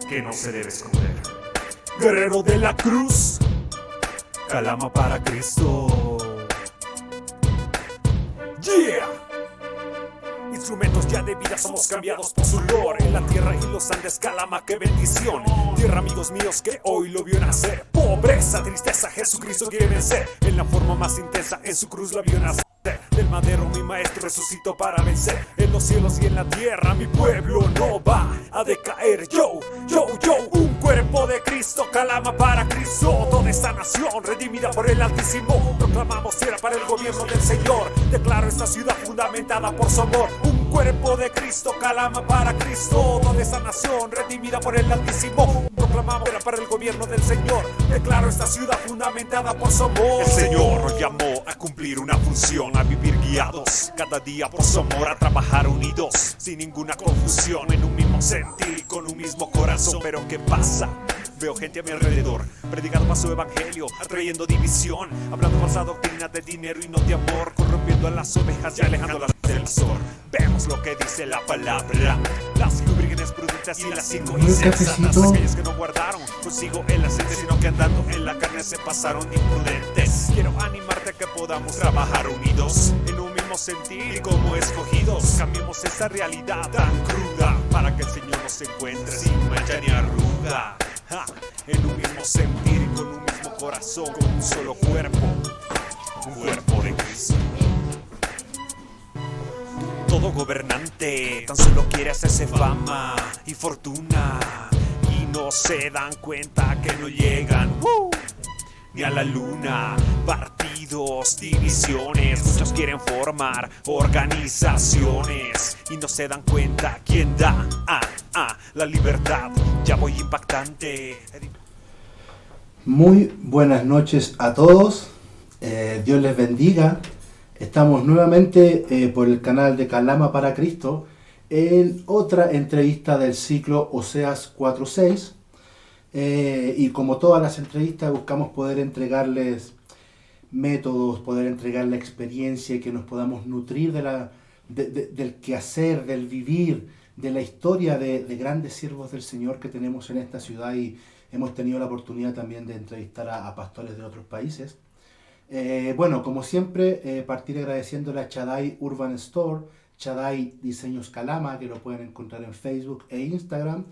que no se debe esconder. Guerrero de la cruz, calama para Cristo. Yeah. Instrumentos ya de vida somos cambiados por su lore. En la tierra y los Andes, calama, qué bendición. Tierra, amigos míos, que hoy lo vio nacer. Pobreza, tristeza, Jesucristo quiere vencer. En la forma más intensa, en su cruz la vio nacer. Del madero mi maestro resucitó para vencer. En los cielos y en la tierra mi pueblo no va a decaer. Yo, un cuerpo de Cristo, calama para Cristo. Toda esta nación redimida por el Altísimo. Proclamamos tierra para el gobierno del Señor. Declaro esta ciudad fundamentada por su amor. Un cuerpo de Cristo, calama para Cristo. Toda esta nación redimida por el Altísimo. Proclamamos tierra para el gobierno del Señor. Declaro esta ciudad fundamentada por su amor. El Señor nos llamó a cumplir una función, a vivir guiados cada día por su amor, a trabajar unidos sin ninguna confusión, en un mismo sentir, con un mismo corazón. Pero ¿qué pasa? Veo gente a mi alrededor predicando más su evangelio, atrayendo división, hablando falsa doctrina de dinero y no de amor, corrompiendo a las ovejas y alejándolas del pastor. Vemos lo que dice la palabra: las 5 vírgenes prudentes y las 5 insensatas, aquellas que no guardaron consigo el aceite, sino que andando en la carne se pasaron de imprudentes. Quiero animarte a que podamos trabajar unidos en un mismo sentir y como escogidos cambiemos esta realidad tan cruda, para que el Señor nos encuentre sin mancha ni arruga. En un mismo sentir y con un mismo corazón, con un solo cuerpo, un cuerpo de Cristo. Todo gobernante tan solo quiere hacerse fama y fortuna, y no se dan cuenta que no llegan ni a la luna. Partidos, divisiones, muchos quieren formar organizaciones y no se dan cuenta quién da la libertad. Ya voy impactante. Muy buenas noches a todos, Dios les bendiga. Estamos nuevamente por el canal de Calama para Cristo en otra entrevista del ciclo Oseas 4:6. Y como todas las entrevistas buscamos poder entregarles métodos, poder entregarles experiencia y que nos podamos nutrir del quehacer, del vivir, de la historia de grandes siervos del Señor que tenemos en esta ciudad, y hemos tenido la oportunidad también de entrevistar a pastores de otros países. Bueno, como siempre, partir agradeciéndole a Chadai Urban Store, Chadai Diseños Calama, que lo pueden encontrar en Facebook e Instagram.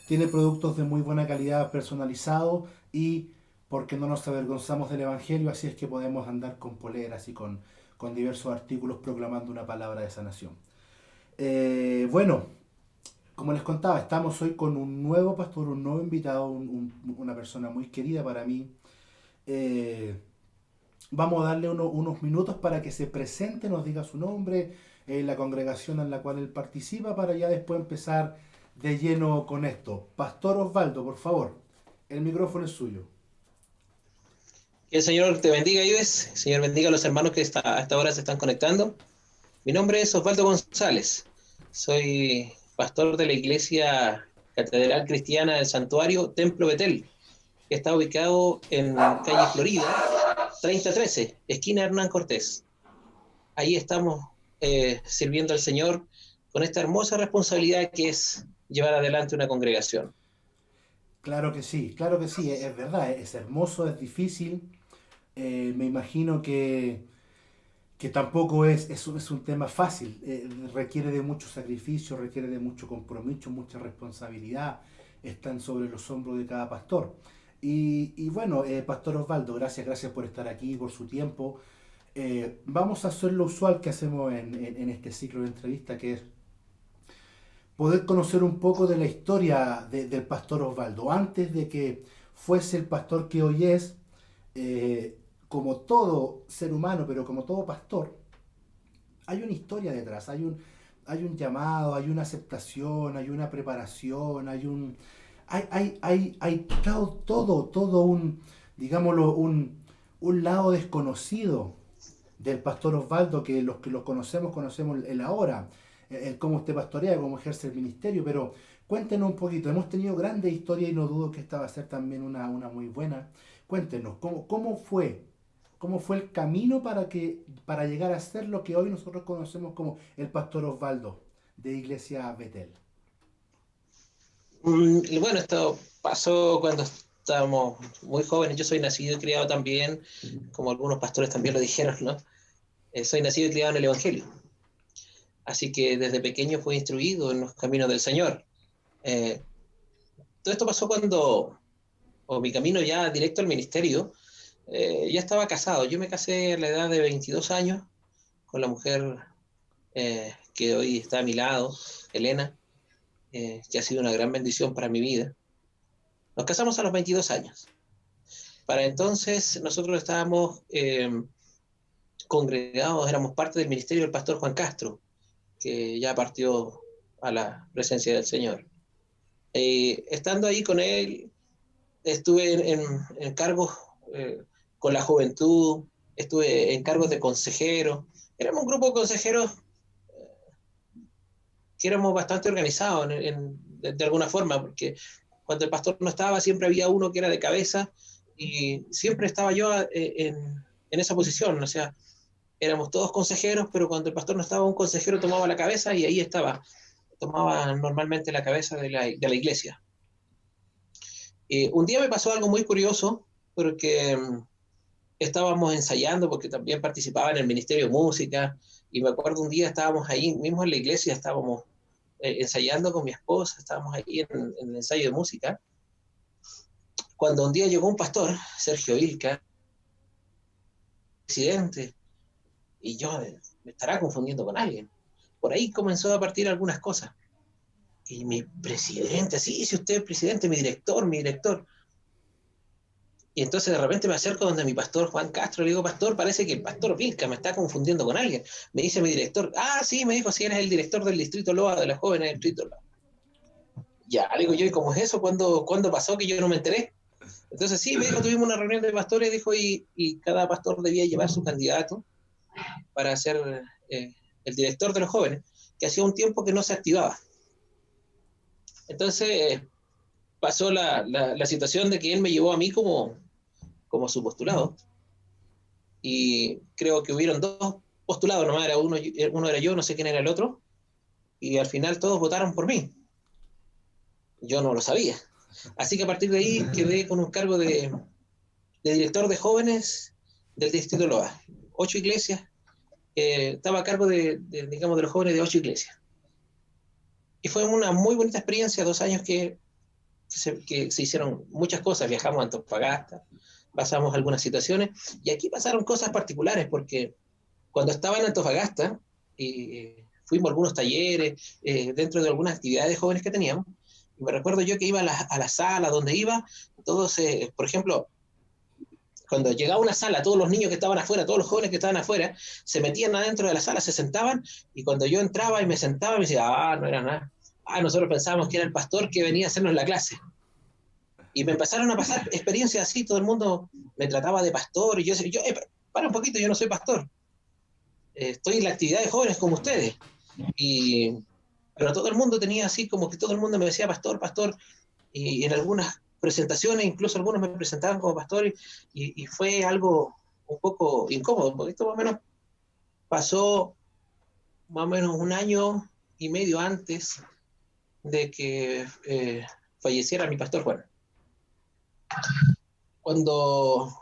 Tiene productos de muy buena calidad, personalizados, y porque no nos avergonzamos del Evangelio, así es que podemos andar con poleras y con diversos artículos proclamando una palabra de sanación. Bueno, como les contaba, estamos hoy con un nuevo pastor, un nuevo invitado, una persona muy querida para mí. Vamos a darle unos minutos para que se presente, nos diga su nombre, la congregación en la cual él participa, para ya después empezar de lleno con esto. Pastor Osvaldo, por favor, el micrófono es suyo. Que el Señor te bendiga, Ives. El Señor bendiga a los hermanos que a esta hora se están conectando. Mi nombre es Osvaldo González. Soy pastor de la Iglesia Catedral Cristiana del Santuario Templo Betel, que está ubicado en calle Florida, 3013, esquina Hernán Cortés. Ahí estamos sirviendo al Señor con esta hermosa responsabilidad que es llevar adelante una congregación. Claro que sí, es verdad, es hermoso, es difícil. Me imagino que tampoco es un tema fácil. Requiere de mucho sacrificio, requiere de mucho compromiso, mucha responsabilidad. Están sobre los hombros de cada pastor. Y bueno, Pastor Osvaldo, gracias por estar aquí, por su tiempo. Vamos a hacer lo usual que hacemos en este ciclo de entrevista, que es poder conocer un poco de la historia del Pastor Osvaldo. Antes de que fuese el pastor que hoy es, como todo ser humano, pero como todo pastor, hay una historia detrás, hay un llamado, hay una aceptación, hay una preparación, hay todo un, digámoslo, un lado desconocido del Pastor Osvaldo, que los que lo conocemos el ahora, el cómo usted pastorea, cómo ejerce el ministerio. Pero cuéntenos un poquito. Hemos tenido grandes historias y no dudo que esta va a ser también una muy buena. Cuéntenos, ¿cómo fue el camino para llegar a ser lo que hoy nosotros conocemos como el Pastor Osvaldo de Iglesia Betel? Bueno, esto pasó cuando estábamos muy jóvenes. Yo soy nacido y criado también, como algunos pastores también lo dijeron, ¿no? Soy nacido y criado en el Evangelio. Así que desde pequeño fui instruido en los caminos del Señor. Eh, Todo esto pasó cuando, o mi camino ya directo al ministerio, ya estaba casado. Yo me casé a la edad de 22 años con la mujer que hoy está a mi lado, Elena, que ha sido una gran bendición para mi vida. Nos casamos a los 22 años. Para entonces nosotros estábamos congregados, éramos parte del ministerio del pastor Juan Castro, que ya partió a la presencia del Señor. Estando ahí con él, estuve en cargos con la juventud, estuve en cargos de consejero. Éramos un grupo de consejeros que éramos bastante organizados de alguna forma, porque cuando el pastor no estaba, siempre había uno que era de cabeza y siempre estaba yo en esa posición. O sea, éramos todos consejeros, pero cuando el pastor no estaba, un consejero tomaba la cabeza y ahí estaba, tomaba normalmente la cabeza de la iglesia. Un día me pasó algo muy curioso, porque estábamos ensayando, porque también participaba en el Ministerio de Música, y me acuerdo un día estábamos ahí mismo en la iglesia, estábamos ensayando con mi esposa, estábamos ahí en el ensayo de música, cuando un día llegó un pastor, Sergio Ilca, presidente, y yo me estará confundiendo con alguien. Por ahí comenzó a partir algunas cosas. Y mi presidente, sí, si usted es presidente, mi director, mi director. Y entonces de repente me acerco donde mi pastor Juan Castro, le digo, pastor, parece que el pastor Vilca me está confundiendo con alguien. Me dice mi director, ah, sí, me dijo, sí, eres el director del Distrito Loa, de los jóvenes del Distrito Loa. Ya, le digo yo, ¿y cómo es eso? ¿Cuándo pasó que yo no me enteré? Entonces sí, me dijo, tuvimos una reunión de pastores, dijo, y cada pastor debía llevar su candidato para ser el director de los jóvenes, que hacía un tiempo que no se activaba. Entonces pasó la situación de que él me llevó a mí como su postulado, y creo que hubieron dos postulados, nomás era uno era yo, no sé quién era el otro, y al final todos votaron por mí. Yo no lo sabía. Así que a partir de ahí quedé con un cargo de director de jóvenes del Distrito Loa. 8 iglesias, estaba a cargo digamos, de los jóvenes de 8 iglesias. Y fue una muy bonita experiencia, 2 años que se hicieron muchas cosas. Viajamos a Antofagasta, pasamos algunas situaciones, y aquí pasaron cosas particulares, porque cuando estaba en Antofagasta, fuimos a algunos talleres, dentro de algunas actividades de jóvenes que teníamos, y me recuerdo yo que iba a la sala donde iba, todos, por ejemplo, cuando llegaba a una sala, todos los niños que estaban afuera, todos los jóvenes que estaban afuera, se metían adentro de la sala, se sentaban, y cuando yo entraba y me sentaba, me decía, no era nada. Nosotros pensábamos que era el pastor que venía a hacernos la clase. Y me empezaron a pasar experiencias así, todo el mundo me trataba de pastor, y yo para un poquito, yo no soy pastor. Estoy en la actividad de jóvenes como ustedes. Pero todo el mundo tenía así, como que todo el mundo me decía pastor, pastor, y en algunas presentaciones, incluso algunos me presentaban como pastor, y fue algo un poco incómodo, porque esto más o menos pasó más o menos 1 año y medio antes de que falleciera mi pastor Juan. Cuando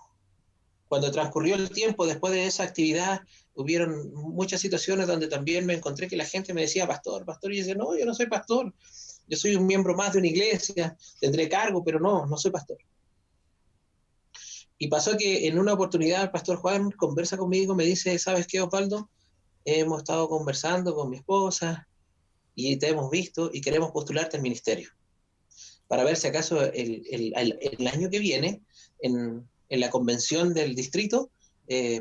transcurrió el tiempo después de esa actividad, hubieron muchas situaciones donde también me encontré que la gente me decía pastor, pastor, y yo decía, no, yo no soy pastor, yo soy un miembro más de una iglesia, tendré cargo, pero no soy pastor. Y pasó que en una oportunidad el pastor Juan conversa conmigo, me dice, ¿sabes qué, Osvaldo? Hemos estado conversando con mi esposa y te hemos visto y queremos postularte al ministerio, para ver si acaso el año que viene, en la convención del distrito,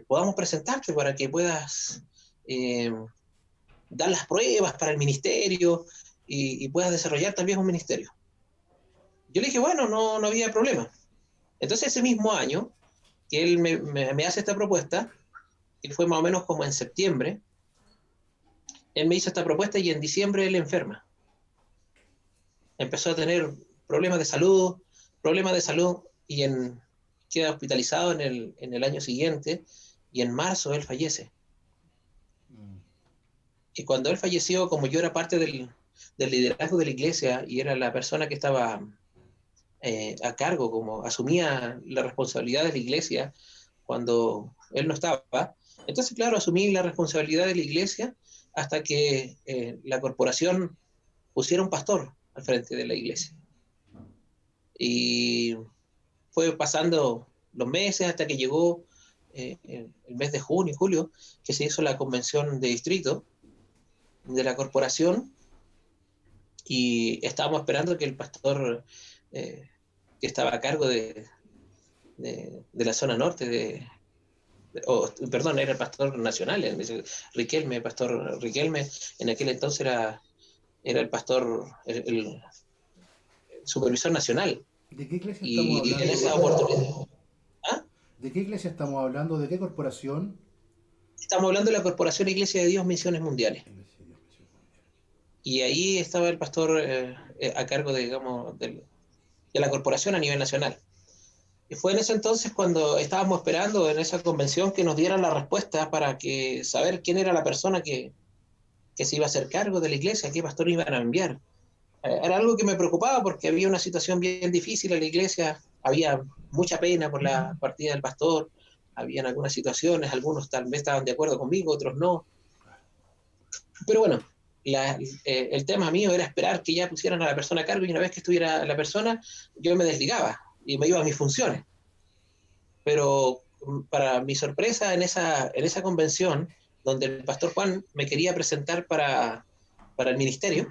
podamos presentarte para que puedas dar las pruebas para el ministerio y puedas desarrollar también un ministerio. Yo le dije, bueno, no había problema. Entonces ese mismo año que él me hace esta propuesta, que fue más o menos como en septiembre, él me hizo esta propuesta y en diciembre él enferma. Empezó a tener problemas de salud, y queda hospitalizado en el año siguiente, y en marzo él fallece. Y cuando él falleció, como yo era parte del liderazgo de la iglesia y era la persona que estaba a cargo, como asumía la responsabilidad de la iglesia cuando él no estaba. Entonces, claro, asumí la responsabilidad de la iglesia hasta que la corporación pusiera un pastor al frente de la iglesia. Y fue pasando los meses hasta que llegó el mes de junio, julio, que se hizo la convención de distrito de la corporación y estábamos esperando que el pastor que estaba a cargo de la zona norte perdón, era el pastor nacional, Riquelme, pastor Riquelme, en aquel entonces era el pastor, el supervisor nacional. ¿De qué iglesia estamos Y en hablando? esa oportunidad, ¿ah? ¿De qué iglesia estamos hablando? ¿De qué corporación? Estamos hablando de la Corporación Iglesia de Dios Misiones Mundiales. Y ahí estaba el pastor a cargo de, digamos, de la corporación a nivel nacional. Y fue en ese entonces cuando estábamos esperando en esa convención que nos dieran la respuesta para saber quién era la persona que se iba a hacer cargo de la iglesia, qué pastor iban a enviar. Era algo que me preocupaba porque había una situación bien difícil en la iglesia, había mucha pena por la partida del pastor, habían algunas situaciones, algunos tal vez estaban de acuerdo conmigo, otros no. Pero bueno, el tema mío era esperar que ya pusieran a la persona a cargo y una vez que estuviera la persona, yo me desligaba y me iba a mis funciones. Pero para mi sorpresa, en esa convención, donde el pastor Juan me quería presentar para el ministerio,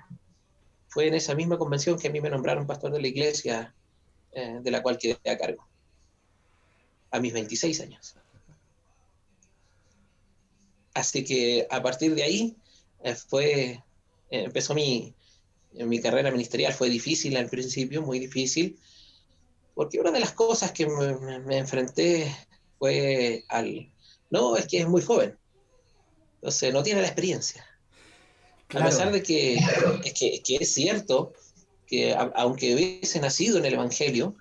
fue en esa misma convención que a mí me nombraron pastor de la iglesia de la cual quedé a cargo, a mis 26 años. Así que a partir de ahí empezó mi carrera ministerial. Fue difícil al principio, muy difícil, porque una de las cosas que me enfrenté fue no, es que es muy joven, entonces no tiene la experiencia. Claro. A pesar de que es cierto que aunque hubiese nacido en el Evangelio,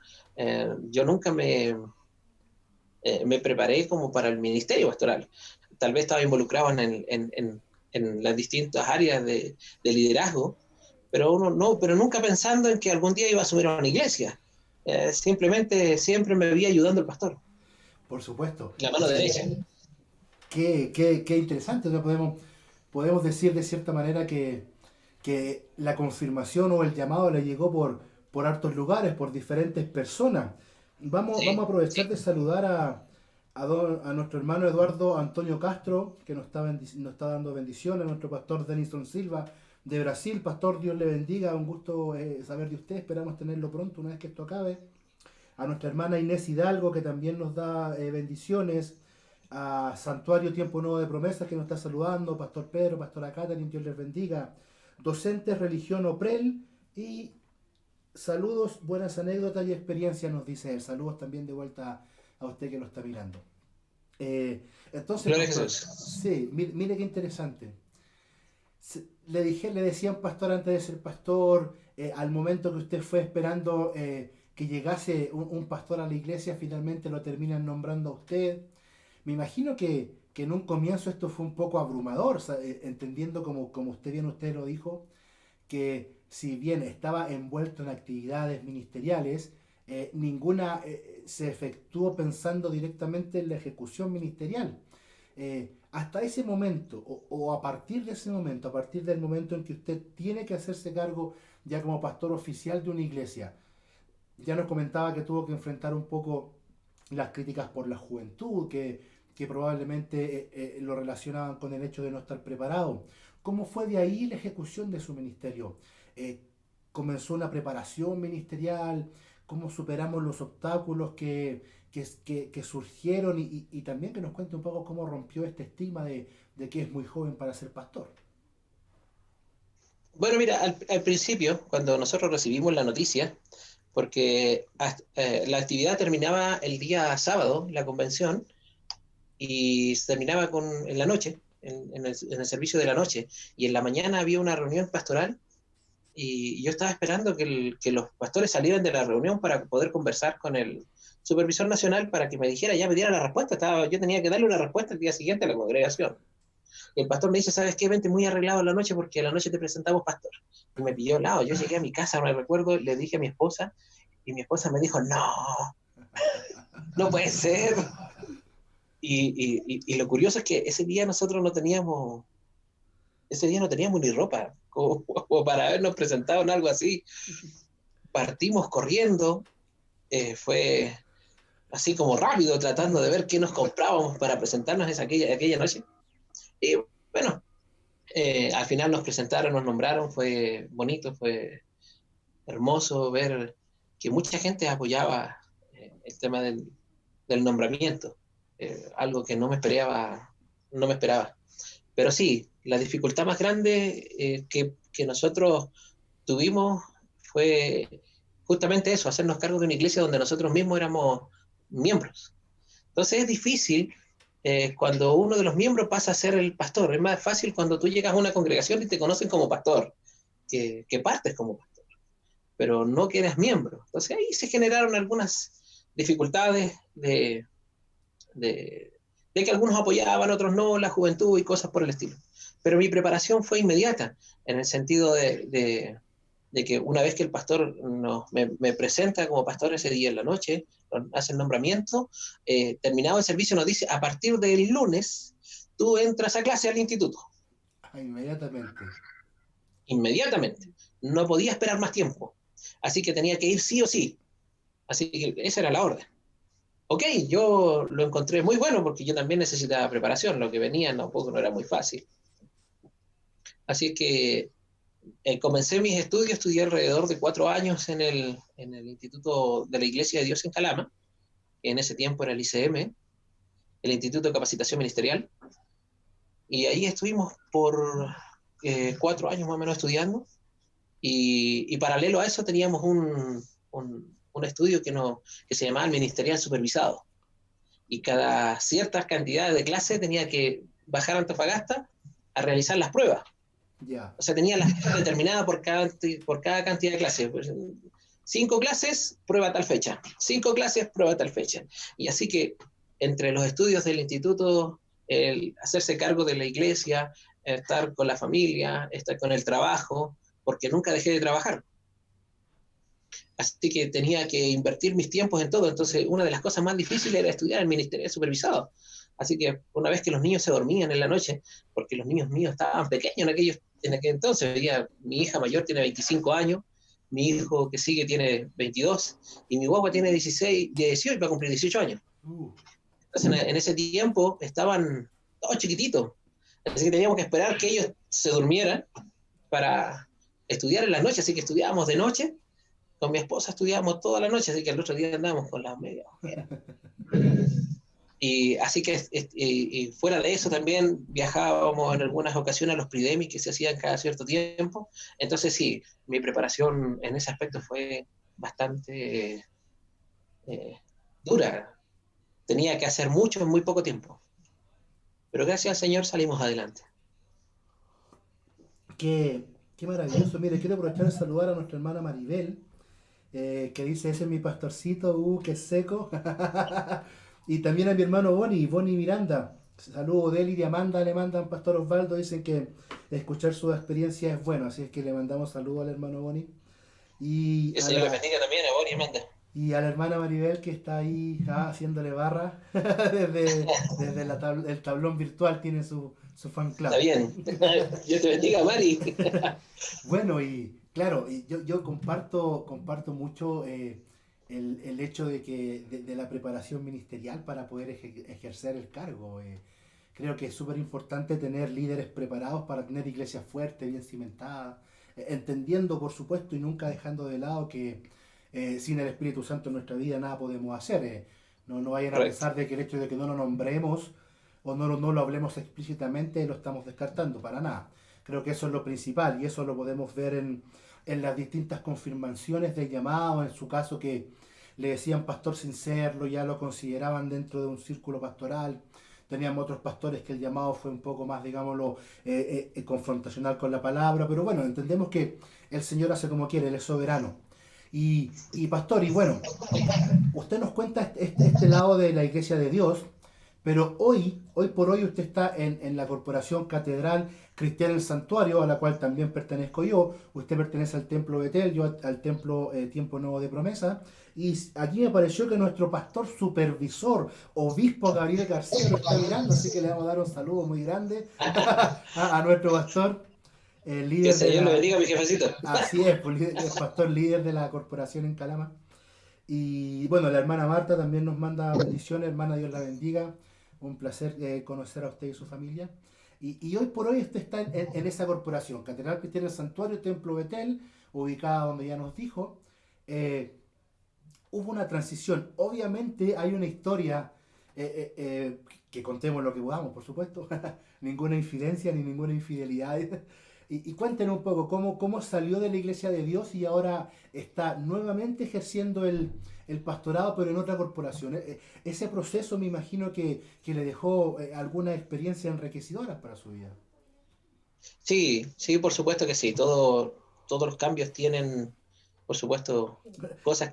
yo nunca me preparé como para el ministerio pastoral. Tal vez estaba involucrado en las distintas áreas de liderazgo, pero pero nunca pensando en que algún día iba a asumir una iglesia. Simplemente siempre me veía ayudando al pastor. Por supuesto. La mano derecha. Qué interesante. O sea, podemos decir de cierta manera que la confirmación o el llamado le llegó por hartos lugares, por diferentes personas. Vamos a aprovechar de saludar a nuestro hermano Eduardo Antonio Castro, que nos está dando bendiciones, a nuestro pastor Denison Silva de Brasil. Pastor, Dios le bendiga, un gusto saber de usted, esperamos tenerlo pronto una vez que esto acabe. A nuestra hermana Inés Hidalgo, que también nos da bendiciones. A Santuario Tiempo Nuevo de Promesas, que nos está saludando. Pastor Pedro, Pastora Catherine, Dios les bendiga. Docentes Religión Oprel y saludos, buenas anécdotas y experiencias, nos dice él. Saludos también de vuelta a usted que lo está mirando. Entonces, pastor, sí, mire qué interesante. Le decían pastor antes de ser pastor, al momento que usted fue esperando que llegase un pastor a la iglesia, finalmente lo terminan nombrando a usted. Me imagino que en un comienzo esto fue un poco abrumador, entendiendo como usted lo dijo, que si bien estaba envuelto en actividades ministeriales, ninguna se efectuó pensando directamente en la ejecución ministerial. Hasta ese momento, o a partir de ese momento, a partir del momento en que usted tiene que hacerse cargo ya como pastor oficial de una iglesia, ya nos comentaba que tuvo que enfrentar un poco las críticas por la juventud, que probablemente lo relacionaban con el hecho de no estar preparado. ¿Cómo fue de ahí la ejecución de su ministerio? ¿Comenzó una preparación ministerial? ¿Cómo superamos los obstáculos que surgieron? Y también que nos cuente un poco cómo rompió este estigma de que es muy joven para ser pastor. Bueno, mira, al principio, cuando nosotros recibimos la noticia, porque la actividad terminaba el día sábado, la convención, y se terminaba en la noche, en el servicio de la noche, y en la mañana había una reunión pastoral, y yo estaba esperando que los pastores salieran de la reunión para poder conversar con el supervisor nacional para que me diera la respuesta. Yo tenía que darle una respuesta el día siguiente a la congregación. Y el pastor me dice, ¿sabes qué? Vente muy arreglado en la noche porque a la noche te presentamos pastor. Y me pilló al lado. Yo llegué a mi casa, me recuerdo, le dije a mi esposa, y mi esposa me dijo, no, no puede ser. Y lo curioso es que ese día nosotros no teníamos ni ropa como para habernos presentado en algo así. Partimos corriendo, fue así como rápido, tratando de ver qué nos comprábamos para presentarnos aquella noche. Y bueno, al final nos presentaron, nos nombraron, fue bonito, fue hermoso ver que mucha gente apoyaba el tema del nombramiento, algo que no me esperaba. Pero sí, la dificultad más grande que nosotros tuvimos fue justamente eso, hacernos cargo de una iglesia donde nosotros mismos éramos miembros. Entonces es difícil cuando uno de los miembros pasa a ser el pastor. Es más fácil cuando tú llegas a una congregación y te conocen como pastor, que partes como pastor, pero no que eres miembro. Entonces ahí se generaron algunas dificultades de que algunos apoyaban, otros no, la juventud y cosas por el estilo. Pero mi preparación fue inmediata, en el sentido de que una vez que el pastor me presenta como pastor ese día en la noche, hace el nombramiento, terminado el servicio nos dice, a partir del lunes, tú entras a clase al instituto. Inmediatamente. Inmediatamente. No podía esperar más tiempo. Así que tenía que ir sí o sí. Así que esa era la orden. Ok, yo lo encontré muy bueno porque yo también necesitaba preparación. Lo que venía no era muy fácil. Así que comencé mis estudios, estudié alrededor de 4 años en el Instituto de la Iglesia de Dios en Calama, que en ese tiempo era el ICM, el Instituto de Capacitación Ministerial, y ahí estuvimos por 4 años más o menos estudiando, y paralelo a eso teníamos un estudio que se llamaba el Ministerial Supervisado, y cada ciertas cantidades de clases tenía que bajar a Antofagasta a realizar las pruebas. Yeah. O sea, tenía las clases determinadas por cada cantidad de clases. 5 clases, prueba tal fecha. 5 clases, prueba tal fecha. Y así que entre los estudios del instituto, el hacerse cargo de la iglesia, estar con la familia, estar con el trabajo, porque nunca dejé de trabajar. Así que tenía que invertir mis tiempos en todo. Entonces, una de las cosas más difíciles era estudiar el ministerio supervisado. Así que una vez que los niños se dormían en la noche, porque los niños míos estaban pequeños en aquel entonces, mi hija mayor tiene 25 años, mi hijo que sigue tiene 22, y mi guagua tiene 18 y va a cumplir 18 años. Entonces en ese tiempo estaban todos chiquititos, así que teníamos que esperar que ellos se durmieran para estudiar en la noche, así que estudiábamos de noche, con mi esposa estudiábamos toda la noche, así que el otro día andábamos con las medias ojeras. Y así que y fuera de eso también viajábamos en algunas ocasiones a los Pridemi que se hacían cada cierto tiempo. Entonces sí, mi preparación en ese aspecto fue bastante dura. Tenía que hacer mucho en muy poco tiempo. Pero gracias al Señor salimos adelante. Qué maravilloso. Mire, quiero aprovechar de saludar a nuestra hermana Maribel, que dice, ese es mi pastorcito, qué seco. Y también a mi hermano Bonnie Miranda. Saludos de él y de Amanda, le mandan Pastor Osvaldo, dicen que escuchar su experiencia es bueno, así es que le mandamos saludos al hermano Bonnie. Y el Señor le bendiga también a Bonnie y Amanda. Y a la hermana Maribel que está ahí haciéndole barra desde el tablón virtual, tiene su fan club. Está bien, Dios te bendiga, Mari. Bueno, y claro, yo comparto mucho el hecho de que de la preparación ministerial para poder ejercer el cargo. Creo que es súper importante tener líderes preparados para tener iglesias fuertes, bien cimentadas, entendiendo por supuesto y nunca dejando de lado que sin el Espíritu Santo en nuestra vida nada podemos hacer. No vayan a pensar de que el hecho de que no lo nombremos o no lo hablemos explícitamente lo estamos descartando, para nada. Creo que eso es lo principal y eso lo podemos ver en las distintas confirmaciones del llamado, en su caso que le decían pastor sin serlo, ya lo consideraban dentro de un círculo pastoral. Teníamos otros pastores que el llamado fue un poco más, digámoslo, confrontacional con la palabra, pero bueno, entendemos que el Señor hace como quiere, Él es soberano. Y pastor, y bueno, usted nos cuenta este lado de la Iglesia de Dios, Pero hoy por hoy usted está en la Corporación Catedral Cristiana del Santuario, a la cual también pertenezco yo. Usted pertenece al Templo Betel, yo al Templo Tiempo Nuevo de Promesa. Y aquí me pareció que nuestro pastor supervisor, obispo Gabriel García, lo está mirando, así que le vamos a dar un saludo muy grande a nuestro pastor, el Que el líder de Señor le la... bendiga, mi jefecito. Así es, pues, el pastor líder de la corporación en Calama. Y bueno, la hermana Marta también nos manda bendiciones, hermana, Dios la bendiga. Un placer conocer a usted y su familia. Y hoy por hoy usted está en esa corporación, Catedral Cristiana del Santuario, Templo Betel, ubicada donde ya nos dijo. Eh, Hubo una transición. Obviamente hay una historia, que contemos lo que podamos, por supuesto. Ninguna infidencia ni ninguna infidelidad. Y cuéntenos un poco cómo salió de la Iglesia de Dios y ahora está nuevamente ejerciendo el pastorado, pero en otra corporación. Ese proceso me imagino que le dejó alguna experiencia enriquecedora para su vida. Sí, sí, por supuesto que sí. Todos los cambios tienen, por supuesto, cosas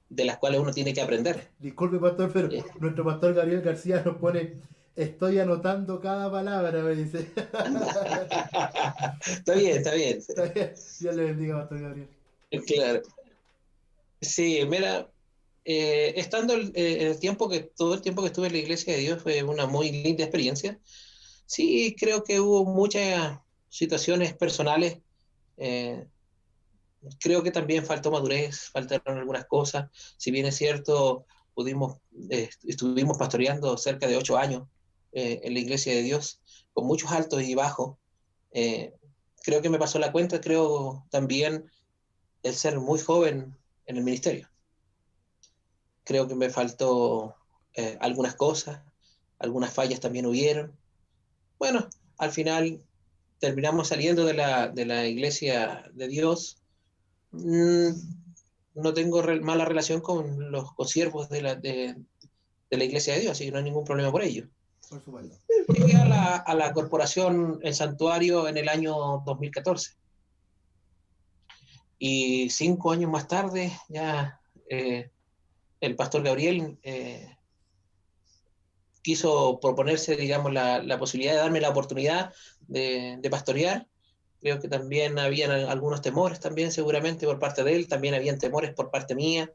de las cuales uno tiene que aprender. Disculpe, pastor, pero Eh, nuestro pastor Gabriel García nos pone, estoy anotando cada palabra, me dice. Está bien, está bien. Está bien. Dios le bendiga, pastor Gabriel. Claro. Sí, mira, estando en el tiempo todo el tiempo que estuve en la Iglesia de Dios fue una muy linda experiencia. Sí, creo que hubo muchas situaciones personales. eh, Creo que también faltó madurez, faltaron algunas cosas. Si bien es cierto, estuvimos pastoreando cerca de 8 años en la Iglesia de Dios, con muchos altos y bajos. Eh, Creo que me pasó la cuenta, creo también el ser muy joven en el ministerio. Creo que me faltó algunas cosas, algunas fallas también hubieron. Bueno, al final terminamos saliendo de la Iglesia de Dios. Mm, no tengo mala relación con los consiervos de la Iglesia de Dios, así que no hay ningún problema por ello. Por supuesto. Llegué a la corporación El Santuario en el año 2014 y 5 años más tarde ya el pastor Gabriel quiso proponerse, digamos, la posibilidad de darme la oportunidad de pastorear. Creo que también habían algunos temores también seguramente por parte de él, también habían temores por parte mía.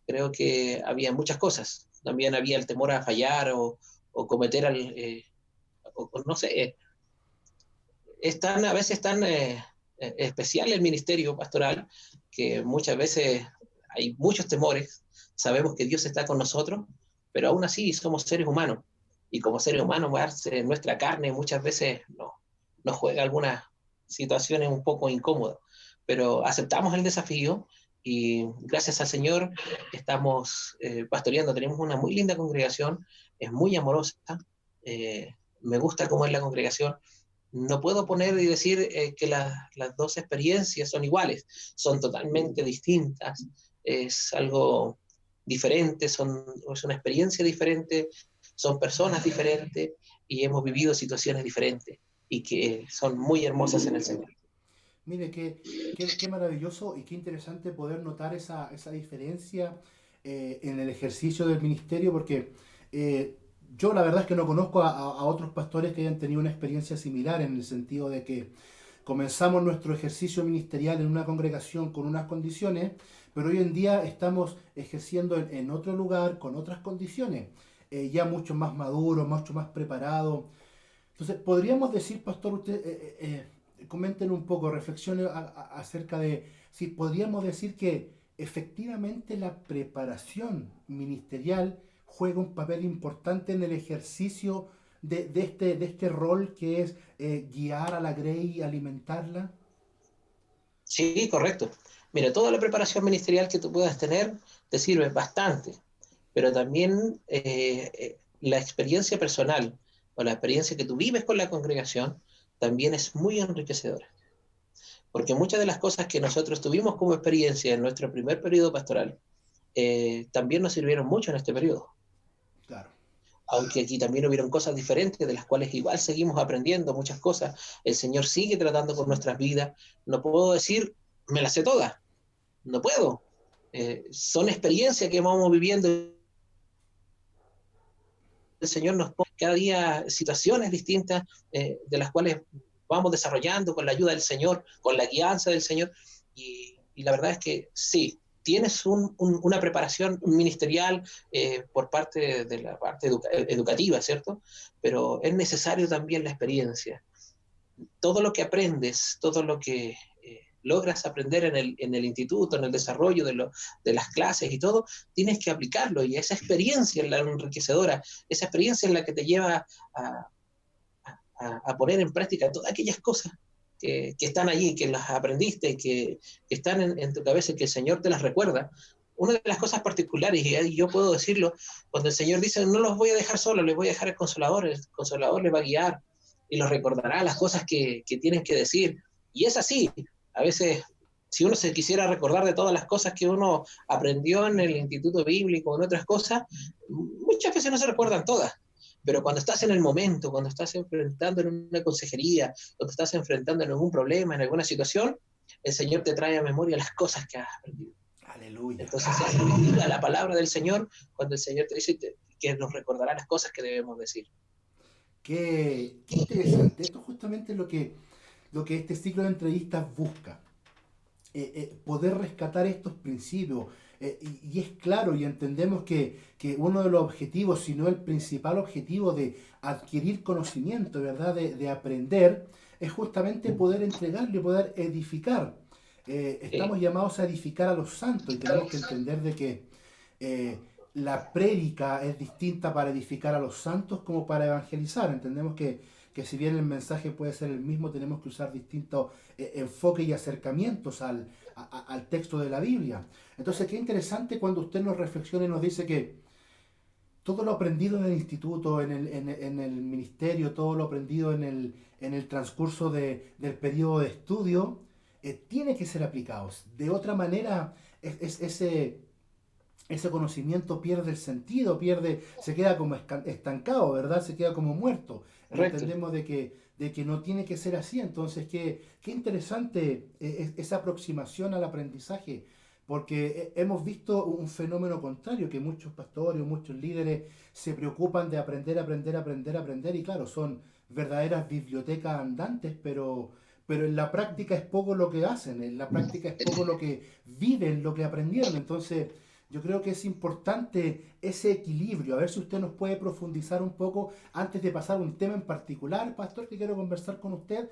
Creo que había muchas cosas. También había el temor a fallar o cometer, o no sé, a veces tan especial el ministerio pastoral que muchas veces hay muchos temores. Sabemos que Dios está con nosotros, pero aún así somos seres humanos. Y como seres humanos, nuestra carne muchas veces nos juega algunas situaciones un poco incómodas. Pero aceptamos el desafío y gracias al Señor estamos pastoreando. Tenemos una muy linda congregación, es muy amorosa. Me gusta cómo es la congregación. No puedo poner y decir que las dos experiencias son iguales, son totalmente distintas, es algo diferente, es una experiencia diferente, son personas diferentes y hemos vivido situaciones diferentes y que son muy hermosas en el Señor. Mire, qué maravilloso y qué interesante poder notar esa diferencia en el ejercicio del ministerio, porque yo la verdad es que no conozco a otros pastores que hayan tenido una experiencia similar en el sentido de que comenzamos nuestro ejercicio ministerial en una congregación con unas condiciones, pero hoy en día estamos ejerciendo en otro lugar con otras condiciones, ya mucho más maduros, mucho más preparados. Entonces, podríamos decir, pastor, usted, comenten un poco, reflexionen acerca de si podríamos decir que efectivamente la preparación ministerial juega un papel importante en el ejercicio de este rol que es guiar a la grey y alimentarla. Sí, correcto. Mira, toda la preparación ministerial que tú puedas tener te sirve bastante, pero también la experiencia personal o la experiencia que tú vives con la congregación también es muy enriquecedora. Porque muchas de las cosas que nosotros tuvimos como experiencia en nuestro primer periodo pastoral también nos sirvieron mucho en este periodo. Claro. Aunque aquí también hubieron cosas diferentes de las cuales igual seguimos aprendiendo muchas cosas. El Señor sigue tratando con nuestras vidas. No puedo decir, me las sé todas. No puedo. Son experiencias que vamos viviendo el Señor nos pone cada día situaciones distintas de las cuales vamos desarrollando con la ayuda del Señor, con la guianza del Señor, y la verdad es que sí, tienes una preparación ministerial por parte de la parte educativa, ¿cierto? Pero es necesario también la experiencia. Todo lo que aprendes, todo lo que logras aprender en el instituto, en el desarrollo de las clases y todo, tienes que aplicarlo, y esa experiencia es la enriquecedora, esa experiencia es la que te lleva a poner en práctica todas aquellas cosas que están allí, que las aprendiste, que están en tu cabeza y que el Señor te las recuerda. Una de las cosas particulares, y yo puedo decirlo, cuando el Señor dice, no los voy a dejar solos, les voy a dejar el Consolador les va a guiar y los recordará las cosas que tienen que decir. Y es así. A veces, si uno se quisiera recordar de todas las cosas que uno aprendió en el instituto bíblico o en otras cosas, muchas veces no se recuerdan todas. Pero cuando estás en el momento, cuando estás enfrentando en una consejería, cuando estás enfrentando en algún problema, en alguna situación, el Señor te trae a memoria las cosas que has aprendido. Aleluya. Entonces es efectiva la palabra del Señor cuando el Señor te dice que nos recordará las cosas que debemos decir. Qué interesante. Esto justamente es lo que este ciclo de entrevistas busca. Poder rescatar estos principios. Y es claro, y entendemos que uno de los objetivos, si no el principal objetivo de adquirir conocimiento, ¿verdad? De aprender, es justamente poder entregarle, poder edificar. Estamos llamados a edificar a los santos, y tenemos que entender de que la prédica es distinta para edificar a los santos como para evangelizar. Entendemos que si bien el mensaje puede ser el mismo, tenemos que usar distintos enfoques y acercamientos al texto de la Biblia. Entonces, qué interesante cuando usted nos reflexiona y nos dice que todo lo aprendido en el instituto, en el ministerio, todo lo aprendido en el transcurso del periodo de estudio, tiene que ser aplicado. De otra manera, ese conocimiento pierde el sentido, se queda como estancado, ¿verdad? Se queda como muerto. Correcto. Entendemos de que no tiene que ser así. Entonces, qué interesante esa aproximación al aprendizaje, porque hemos visto un fenómeno contrario, que muchos pastores, muchos líderes se preocupan de aprender, y claro, son verdaderas bibliotecas andantes, pero en la práctica es poco lo que hacen, en la práctica es poco lo que viven, lo que aprendieron. Entonces, yo creo que es importante ese equilibrio. A ver si usted nos puede profundizar un poco antes de pasar a un tema en particular, pastor, que quiero conversar con usted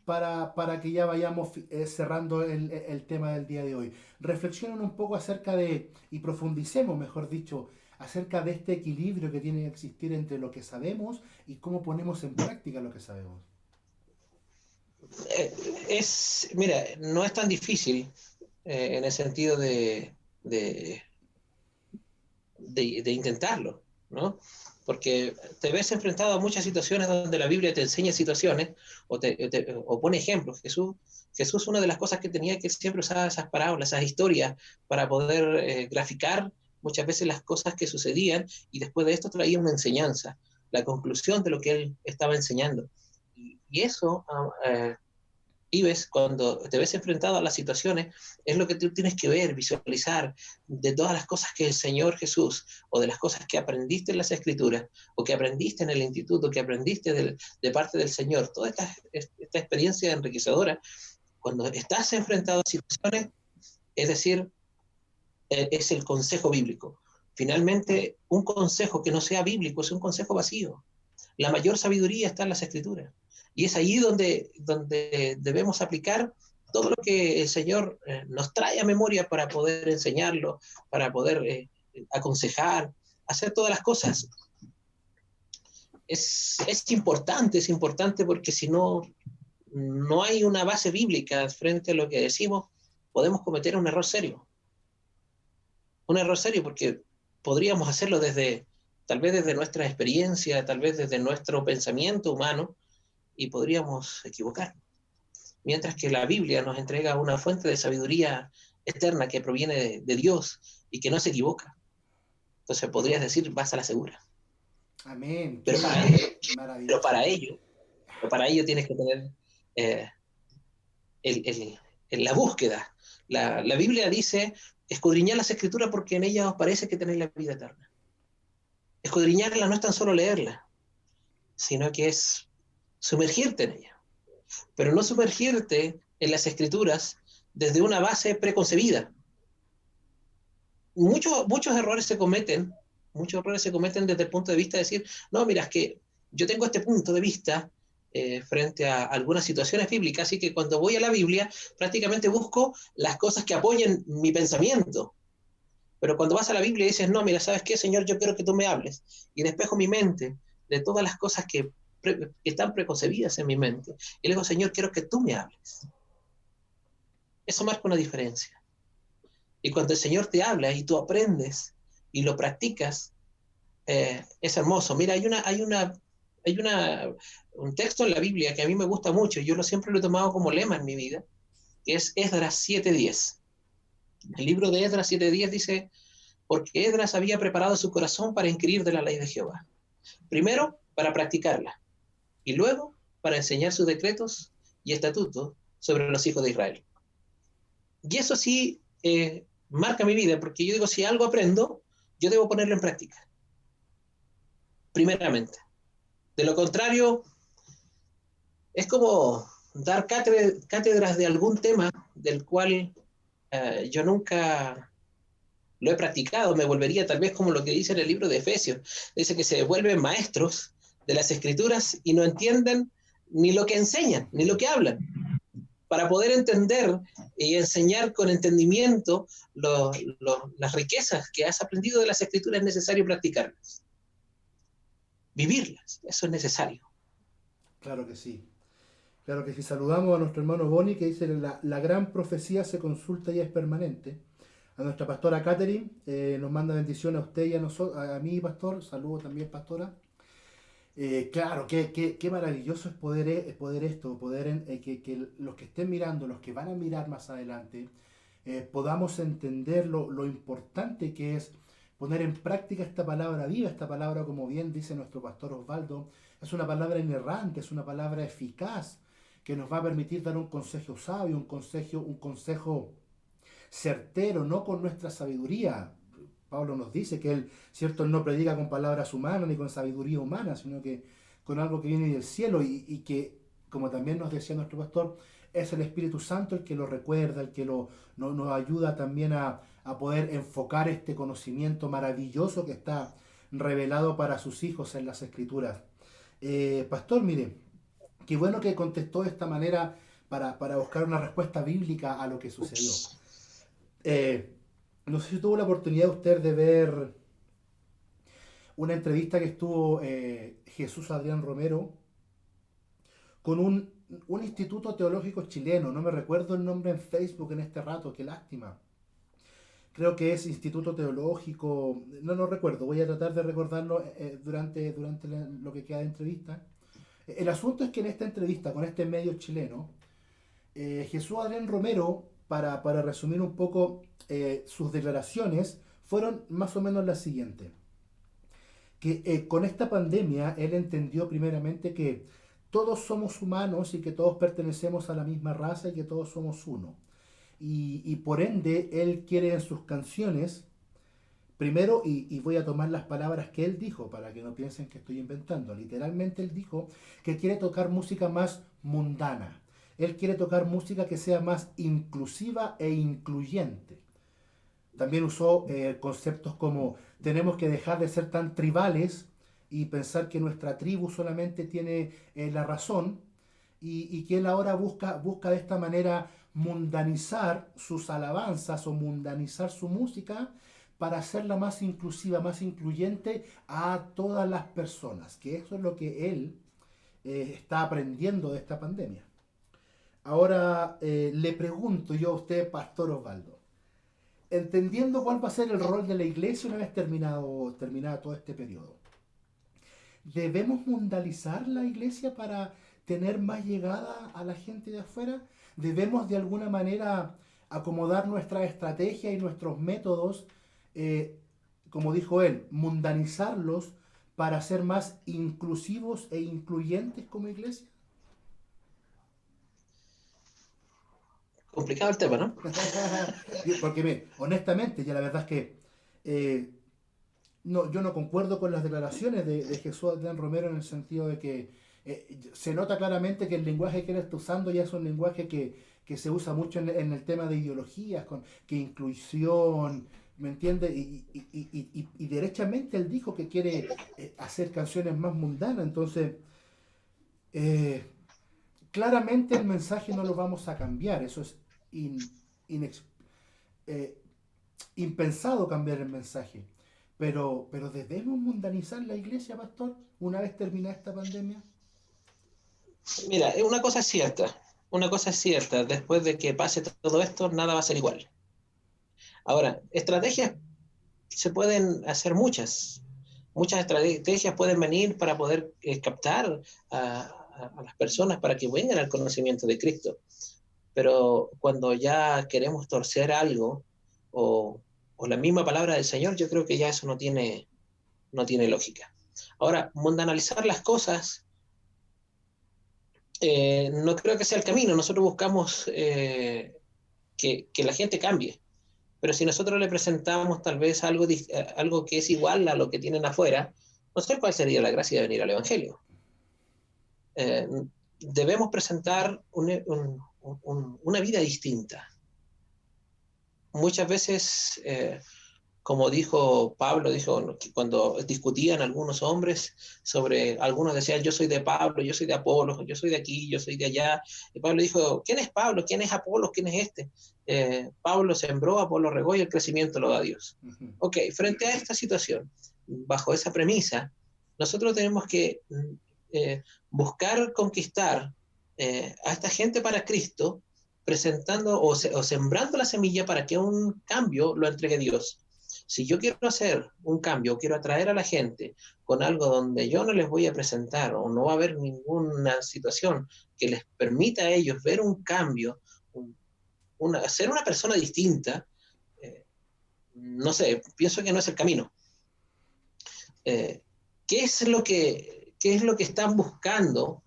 para que ya vayamos cerrando el tema del día de hoy. Reflexionen un poco acerca y profundicemos, mejor dicho, acerca de este equilibrio que tiene que existir entre lo que sabemos y cómo ponemos en práctica lo que sabemos. Mira, no es tan difícil en el sentido de intentarlo, ¿no? Porque te ves enfrentado a muchas situaciones donde la Biblia te enseña situaciones o pone ejemplos. Jesús, una de las cosas que tenía que siempre usaba esas parábolas, esas historias, para poder graficar muchas veces las cosas que sucedían, y después de esto traía una enseñanza, la conclusión de lo que él estaba enseñando. Y eso, y ves, cuando te ves enfrentado a las situaciones, es lo que tú tienes que ver, visualizar, de todas las cosas que el Señor Jesús, o de las cosas que aprendiste en las Escrituras, o que aprendiste en el instituto, que aprendiste de parte del Señor, toda esta experiencia enriquecedora, cuando estás enfrentado a situaciones, es decir, es el consejo bíblico. Finalmente, un consejo que no sea bíblico es un consejo vacío. La mayor sabiduría está en las Escrituras. Y es ahí donde debemos aplicar todo lo que el Señor nos trae a memoria para poder enseñarlo, para poder aconsejar, hacer todas las cosas. Es importante porque si no hay una base bíblica frente a lo que decimos, podemos cometer un error serio. Un error serio porque podríamos hacerlo tal vez desde nuestra experiencia, tal vez desde nuestro pensamiento humano, y podríamos equivocarnos. Mientras que la Biblia nos entrega una fuente de sabiduría eterna que proviene de Dios y que no se equivoca. Entonces podrías decir, vas a la segura. Amén. Pero para ello tienes que tener la búsqueda. La Biblia dice, escudriñad las Escrituras porque en ellas os parece que tenéis la vida eterna. escudriñarla no es tan solo leerla, sino que es sumergirte en ella. Pero no sumergirte en las escrituras desde una base preconcebida. Muchos errores se cometen desde el punto de vista de decir, no, mira, es que yo tengo este punto de vista frente a algunas situaciones bíblicas, así que cuando voy a la Biblia prácticamente busco las cosas que apoyen mi pensamiento. Pero cuando vas a la Biblia y dices, no, mira, ¿sabes qué, Señor? Yo quiero que tú me hables. Y despejo mi mente de todas las cosas que están preconcebidas en mi mente. Y le digo, Señor, quiero que tú me hables. Eso marca una diferencia. Y cuando el Señor te habla y tú aprendes y lo practicas, es hermoso. Mira, un texto en la Biblia que a mí me gusta mucho, y yo siempre lo he tomado como lema en mi vida, que es Esdras 7:10. El libro de Esdras 7:10 dice, porque Esdras había preparado su corazón para inquirir de la ley de Jehová. Primero, para practicarla, y luego para enseñar sus decretos y estatutos sobre los hijos de Israel. Y eso sí marca mi vida, porque yo digo, si algo aprendo, yo debo ponerlo en práctica, primeramente. De lo contrario, es como dar cátedras de algún tema del cual yo nunca lo he practicado. Me volvería tal vez como lo que dice en el libro de Efesios. Dice que se vuelven maestros de las escrituras y no entienden ni lo que enseñan, ni lo que hablan. Para poder entender y enseñar con entendimiento las riquezas que has aprendido de las escrituras, es necesario practicarlas. Vivirlas, eso es necesario. Claro que sí. Claro que sí. Saludamos a nuestro hermano Bonnie que dice la gran profecía se consulta y es permanente. A nuestra pastora Catherine, nos manda bendiciones a usted y a nosotros, a mí, pastor. Saludos también, pastora. Claro, qué maravilloso es poder esto, que los que estén mirando, los que van a mirar más adelante, podamos entender lo importante que es poner en práctica esta palabra viva, esta palabra, como bien dice nuestro pastor Osvaldo, es una palabra inerrante, es una palabra eficaz, que nos va a permitir dar un consejo sabio, un consejo certero, no con nuestra sabiduría. Pablo nos dice que él, cierto, él no predica con palabras humanas ni con sabiduría humana, sino que con algo que viene del cielo y que, como también nos decía nuestro pastor, es el Espíritu Santo el que lo recuerda, el que nos ayuda también a poder enfocar este conocimiento maravilloso que está revelado para sus hijos en las Escrituras. Pastor, mire, qué bueno que contestó de esta manera para buscar una respuesta bíblica a lo que sucedió. No sé si tuvo la oportunidad usted de ver una entrevista que estuvo Jesús Adrián Romero con un instituto teológico chileno. No me recuerdo el nombre en Facebook en este rato, qué lástima. Creo que es Instituto Teológico, no recuerdo, voy a tratar de recordarlo durante lo que queda de entrevista. El asunto es que en esta entrevista con este medio chileno, Jesús Adrián Romero, para resumir un poco sus declaraciones, fueron más o menos las siguientes. Que con esta pandemia él entendió primeramente que todos somos humanos y que todos pertenecemos a la misma raza y que todos somos uno. Y por ende él quiere en sus canciones, primero, y voy a tomar las palabras que él dijo para que no piensen que estoy inventando, literalmente él dijo que quiere tocar música más mundana. Él quiere tocar música que sea más inclusiva e incluyente. También usó conceptos como tenemos que dejar de ser tan tribales y pensar que nuestra tribu solamente tiene la razón y que él ahora busca de esta manera mundanizar sus alabanzas o mundanizar su música para hacerla más inclusiva, más incluyente a todas las personas, que eso es lo que él está aprendiendo de esta pandemia. Ahora le pregunto yo a usted, Pastor Osvaldo, entendiendo cuál va a ser el rol de la iglesia una vez terminado todo este periodo, ¿debemos mundanizar la iglesia para tener más llegada a la gente de afuera? ¿Debemos de alguna manera acomodar nuestra estrategia y nuestros métodos, como dijo él, mundanizarlos para ser más inclusivos e incluyentes como iglesia? Complicado el tema, ¿no? Porque honestamente, ya la verdad es que no, yo no concuerdo con las declaraciones de Jesús Adrián Romero en el sentido de que se nota claramente que el lenguaje que él está usando ya es un lenguaje que se usa mucho en el tema de ideologías, con que inclusión, ¿me entiende? Y derechamente él dijo que quiere hacer canciones más mundanas, entonces eh, claramente el mensaje no lo vamos a cambiar, eso es inex- eh, impensado cambiar el mensaje. Pero ¿debemos mundanizar la iglesia, pastor, una vez terminada esta pandemia? Mira, una cosa es cierta, después de que pase todo esto, nada va a ser igual. Ahora, estrategias se pueden hacer muchas estrategias pueden venir para poder captar a las personas para que vengan al conocimiento de Cristo. Pero cuando ya queremos torcer algo o la misma palabra del Señor, yo creo que ya eso no tiene lógica. Ahora, mundanalizar las cosas, no creo que sea el camino. Nosotros buscamos que la gente cambie. Pero si nosotros le presentamos tal vez algo que es igual a lo que tienen afuera, no sé cuál sería la gracia de venir al Evangelio. Eh, Debemos presentar una vida distinta. Muchas veces, como dijo Pablo, dijo que cuando discutían algunos hombres sobre, algunos decían, yo soy de Pablo, yo soy de Apolo, yo soy de aquí, yo soy de allá. Y Pablo dijo, ¿quién es Pablo? ¿Quién es Apolo? ¿Quién es este? Pablo sembró, Apolo regó y el crecimiento lo da Dios. Ujú. Ok, frente a esta situación, bajo esa premisa, nosotros tenemos que buscar conquistar a esta gente para Cristo, presentando o sembrando la semilla para que un cambio lo entregue Dios. Si yo quiero hacer un cambio, quiero atraer a la gente con algo donde yo no les voy a presentar o no va a haber ninguna situación que les permita a ellos ver un cambio, ser una persona distinta, eh, no sé, pienso que no es el camino. Eh, ¿Qué es lo que están buscando?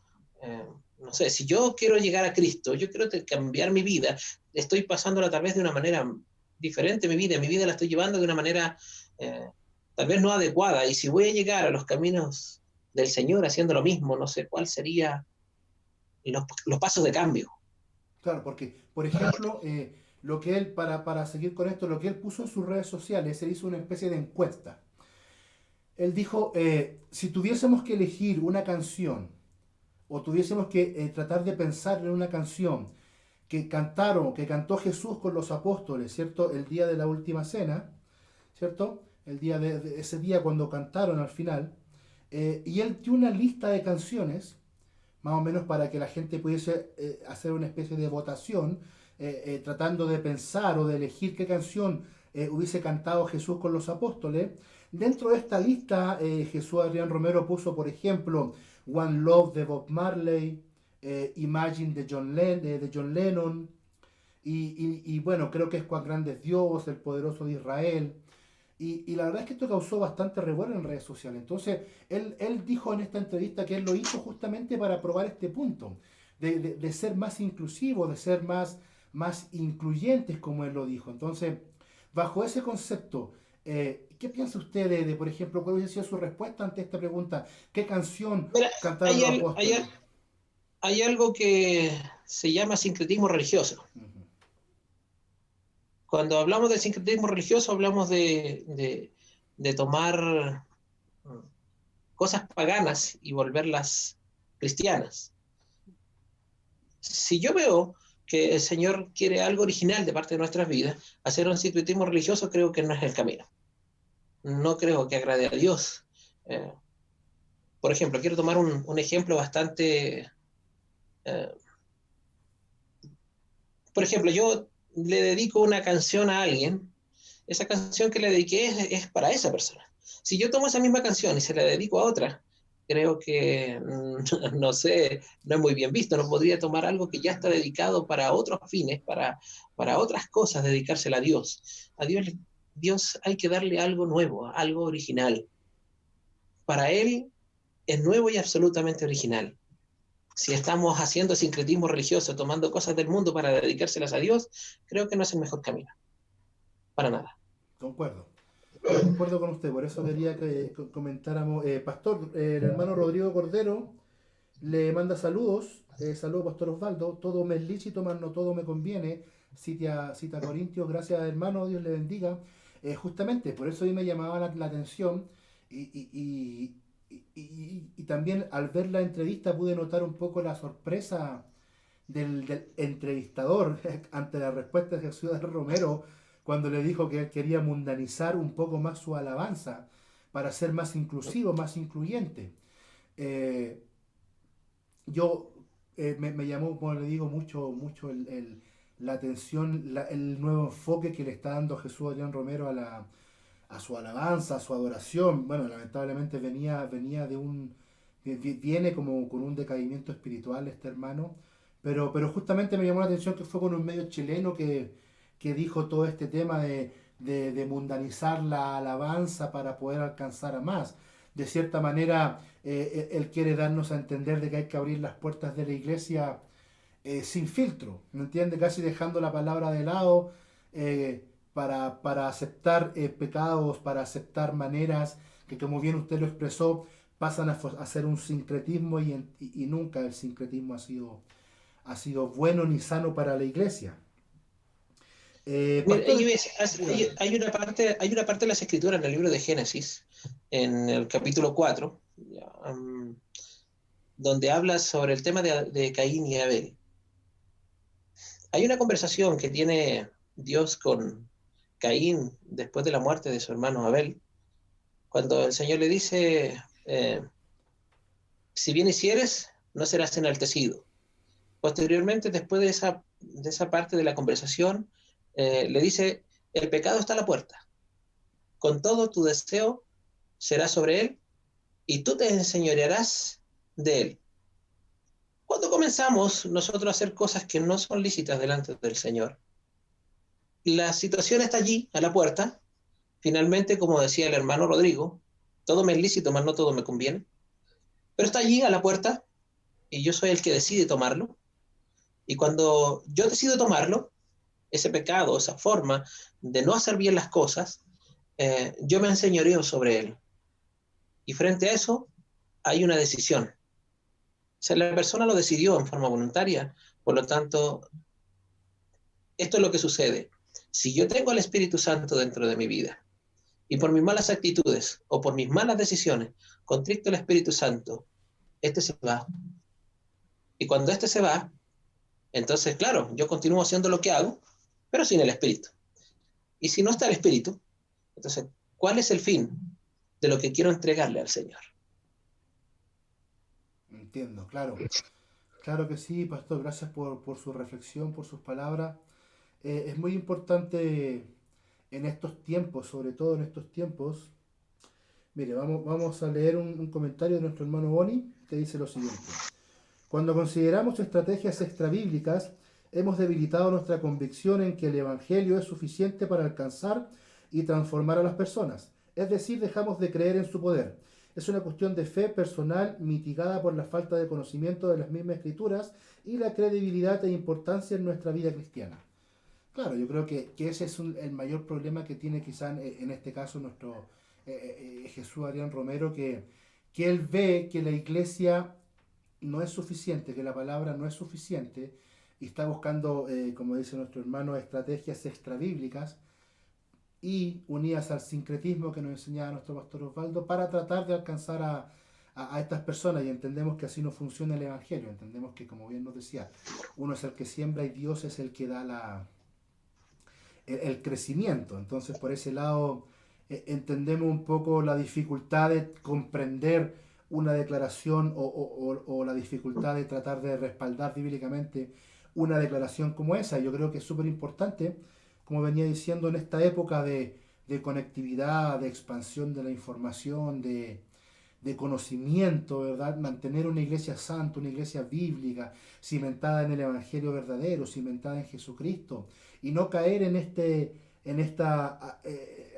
No sé, si yo quiero llegar a Cristo, yo quiero cambiar mi vida, estoy pasándola tal vez de una manera diferente mi vida la estoy llevando de una manera tal vez no adecuada, y si voy a llegar a los caminos del Señor haciendo lo mismo, no sé cuál sería los pasos de cambio. Claro, porque, por ejemplo, lo que él, para seguir con esto, lo que él puso en sus redes sociales, él hizo una especie de encuesta. Él dijo, si tuviésemos que elegir una canción, o tuviésemos que tratar de pensar en una canción que cantó Jesús con los apóstoles, ¿cierto? El día de la última cena, ¿cierto? El día de ese día cuando cantaron al final. Y él dio una lista de canciones, más o menos para que la gente pudiese hacer una especie de votación, tratando de pensar o de elegir qué canción hubiese cantado Jesús con los apóstoles. Dentro de esta lista, Jesús Adrián Romero puso, por ejemplo, One Love de Bob Marley, Imagine de John Lennon, y bueno, creo que es Cuán grande es Dios, el poderoso de Israel. Y la verdad es que esto causó bastante revuelo en redes sociales. Entonces, él dijo en esta entrevista que él lo hizo justamente para probar este punto, de ser más inclusivo, de ser más incluyentes, como él lo dijo. Entonces, bajo ese concepto, ¿qué piensa usted por ejemplo, cuál hubiese sido su respuesta ante esta pregunta? ¿Qué canción Mira, cantaron hay, los al- hay, apóstoles? al- hay algo que se llama sincretismo religioso. Ujú. Cuando hablamos de sincretismo religioso, hablamos de tomar cosas paganas y volverlas cristianas. Si yo veo que el Señor quiere algo original de parte de nuestras vidas, hacer un sincretismo religioso creo que no es el camino. No creo que agrade a Dios. Eh, por ejemplo, quiero tomar un ejemplo bastante... Eh, por ejemplo, yo le dedico una canción a alguien, esa canción que le dediqué es para esa persona. Si yo tomo esa misma canción y se la dedico a otra, creo que, no sé, no es muy bien visto. No podría tomar algo que ya está dedicado para otros fines, para otras cosas, dedicársela a Dios. A Dios hay que darle algo nuevo, algo original. Para Él es nuevo y absolutamente original. Si estamos haciendo sincretismo religioso, tomando cosas del mundo para dedicárselas a Dios, creo que no es el mejor camino. Para nada. Concuerdo. concuerdo con usted, por eso quería que comentáramos. Pastor, el hermano Rodrigo Cordero le manda saludos. Saludos, Pastor Osvaldo. Todo me es lícito, mas no todo me conviene. Cita Corintios. Gracias, hermano. Dios le bendiga. Justamente, por eso a mí me llamaba la atención. Y también al ver la entrevista pude notar un poco la sorpresa del entrevistador ante la respuesta de Jesús de Romero cuando le dijo que él quería mundanizar un poco más su alabanza para ser más inclusivo, más incluyente. Eh, yo me llamó, como le digo, mucho la atención, el nuevo enfoque que le está dando Jesús Adrián Romero a su alabanza, a su adoración. Bueno, lamentablemente venía de viene como con un decaimiento espiritual este hermano, pero justamente me llamó la atención que fue con un medio chileno que dijo todo este tema de mundanizar la alabanza para poder alcanzar a más. De cierta manera, él quiere darnos a entender de que hay que abrir las puertas de la iglesia sin filtro, ¿me entiende? Casi dejando la palabra de lado para aceptar pecados, para aceptar maneras que, como bien usted lo expresó, pasan a ser un sincretismo y nunca el sincretismo ha sido bueno ni sano para la iglesia. Mira, Pastor, hay, dígame. hay una parte de las escrituras en el libro de Génesis, en el capítulo 4, ya, donde habla sobre el tema de Caín y Abel. Hay una conversación que tiene Dios con Caín después de la muerte de su hermano Abel, cuando el Señor le dice, si bien hicieres, no serás enaltecido. Posteriormente, después de esa parte de la conversación, le dice, el pecado está a la puerta, con todo tu deseo será sobre él y tú te enseñorearás de él. Cuando comenzamos nosotros a hacer cosas que no son lícitas delante del Señor, la situación está allí, a la puerta. Finalmente, como decía el hermano Rodrigo, todo me es lícito, mas no todo me conviene. Pero está allí, a la puerta, y yo soy el que decide tomarlo. Y cuando yo decido tomarlo, ese pecado, esa forma de no hacer bien las cosas, yo me enseñoreo sobre él. Y frente a eso, hay una decisión. O sea, la persona lo decidió en forma voluntaria, por lo tanto, esto es lo que sucede. Si yo tengo al Espíritu Santo dentro de mi vida y por mis malas actitudes o por mis malas decisiones contricto el Espíritu Santo, este se va. Y cuando este se va, entonces, claro, yo continúo haciendo lo que hago, pero sin el Espíritu. Y si no está el Espíritu, entonces, ¿cuál es el fin de lo que quiero entregarle al Señor? Entiendo, claro. Claro que sí, Pastor. Gracias por su reflexión, por sus palabras. Es muy importante en estos tiempos, sobre todo en estos tiempos. Mire, vamos a leer un comentario de nuestro hermano Boni que dice lo siguiente. Cuando consideramos estrategias extrabíblicas, hemos debilitado nuestra convicción en que el Evangelio es suficiente para alcanzar y transformar a las personas. Es decir, dejamos de creer en su poder. Es una cuestión de fe personal mitigada por la falta de conocimiento de las mismas escrituras y la credibilidad e importancia en nuestra vida cristiana. Claro, yo creo que ese es el mayor problema que tiene quizá en este caso nuestro Jesús Adrián Romero, que él ve que la iglesia no es suficiente, que la palabra no es suficiente y está buscando, como dice nuestro hermano, estrategias extrabíblicas y unidas al sincretismo que nos enseñaba nuestro pastor Osvaldo para tratar de alcanzar a estas personas, y entendemos que así no funciona el Evangelio. Entendemos que, como bien nos decía, uno es el que siembra y Dios es el que da el crecimiento. Entonces, por ese lado, entendemos un poco la dificultad de comprender una declaración o la dificultad de tratar de respaldar bíblicamente una declaración como esa. Yo creo que es súper importante, como venía diciendo, en esta época de conectividad, de expansión de la información, de conocimiento, ¿verdad? Mantener una iglesia santa, una iglesia bíblica, cimentada en el Evangelio verdadero, cimentada en Jesucristo, y no caer en esta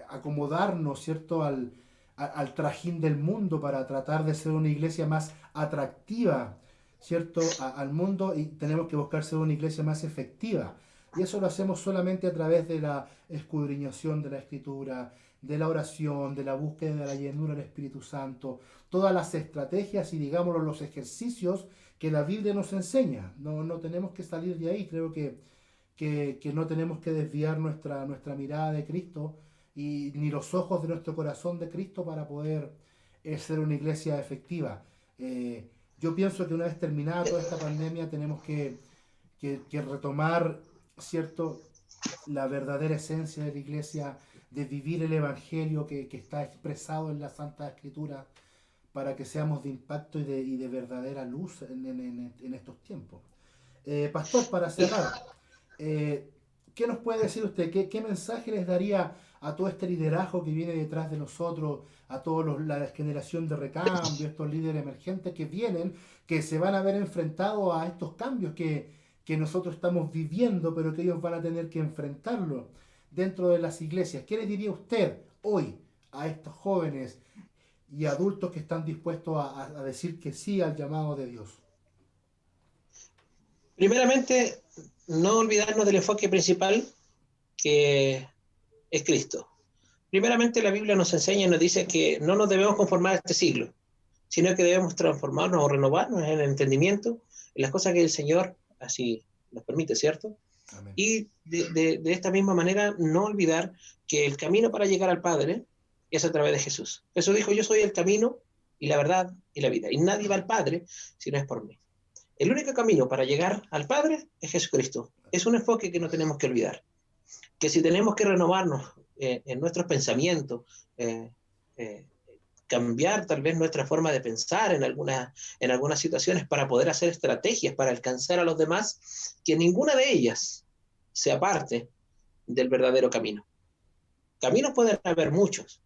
acomodarnos, ¿cierto?, al trajín del mundo para tratar de ser una iglesia más atractiva, ¿cierto?, al mundo, y tenemos que buscar ser una iglesia más efectiva. Y eso lo hacemos solamente a través de la escudriñación de la Escritura, de la oración, de la búsqueda de la llenura del Espíritu Santo, todas las estrategias y digámoslo los ejercicios que la Biblia nos enseña. No tenemos que salir de ahí, creo que no tenemos que desviar nuestra mirada de Cristo y ni los ojos de nuestro corazón de Cristo para poder ser una iglesia efectiva. Yo pienso que una vez terminada toda esta pandemia tenemos que retomar, ¿cierto?, la verdadera esencia de la iglesia, de vivir el Evangelio que está expresado en la Santa Escritura para que seamos de impacto y de verdadera luz en estos tiempos. Pastor, para cerrar, ¿qué nos puede decir usted? ¿Qué mensaje les daría a todo este liderazgo que viene detrás de nosotros, a toda la generación de recambio, estos líderes emergentes que vienen, que se van a ver enfrentados a estos cambios que nosotros estamos viviendo, pero que ellos van a tener que enfrentarlo dentro de las iglesias? ¿Qué les diría usted hoy a estos jóvenes y adultos que están dispuestos a decir que sí al llamado de Dios? Primeramente, no olvidarnos del enfoque principal que es Cristo. Primeramente, la Biblia nos enseña y nos dice que no nos debemos conformar a este siglo, sino que debemos transformarnos o renovarnos en el entendimiento, en las cosas que el Señor así nos permite, ¿cierto? Amén. Y de esta misma manera, no olvidar que el camino para llegar al Padre es a través de Jesús. Jesús dijo, yo soy el camino y la verdad y la vida, y nadie va al Padre si no es por mí. El único camino para llegar al Padre es Jesucristo. Es un enfoque que no tenemos que olvidar. Que si tenemos que renovarnos en nuestros pensamientos, cambiar tal vez nuestra forma de pensar en algunas situaciones para poder hacer estrategias para alcanzar a los demás, que ninguna de ellas se aparte del verdadero camino. Caminos pueden haber muchos,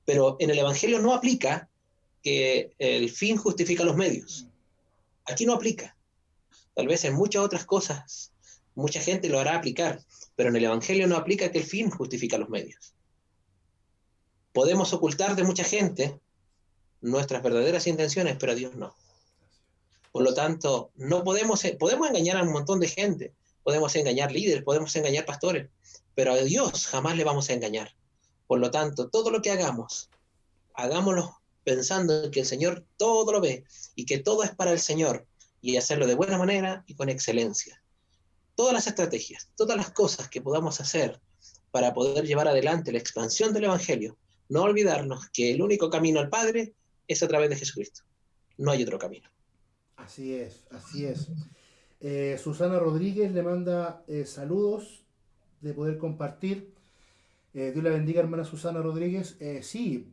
pero en el Evangelio no aplica que el fin justifica los medios. Aquí no aplica. Tal vez en muchas otras cosas mucha gente lo hará aplicar, pero en el Evangelio no aplica que el fin justifica los medios. Podemos ocultar de mucha gente nuestras verdaderas intenciones, pero a Dios no. Por lo tanto, no podemos engañar a un montón de gente, podemos engañar líderes, podemos engañar pastores, pero a Dios jamás le vamos a engañar. Por lo tanto, todo lo que hagamos, hagámoslo pensando en que el Señor todo lo ve y que todo es para el Señor, y hacerlo de buena manera y con excelencia. Todas las estrategias, todas las cosas que podamos hacer para poder llevar adelante la expansión del Evangelio, no olvidarnos que el único camino al Padre es a través de Jesucristo. No hay otro camino. Así es, así es. Susana Rodríguez le manda saludos de poder compartir. Dios la bendiga, hermana Susana Rodríguez. Sí,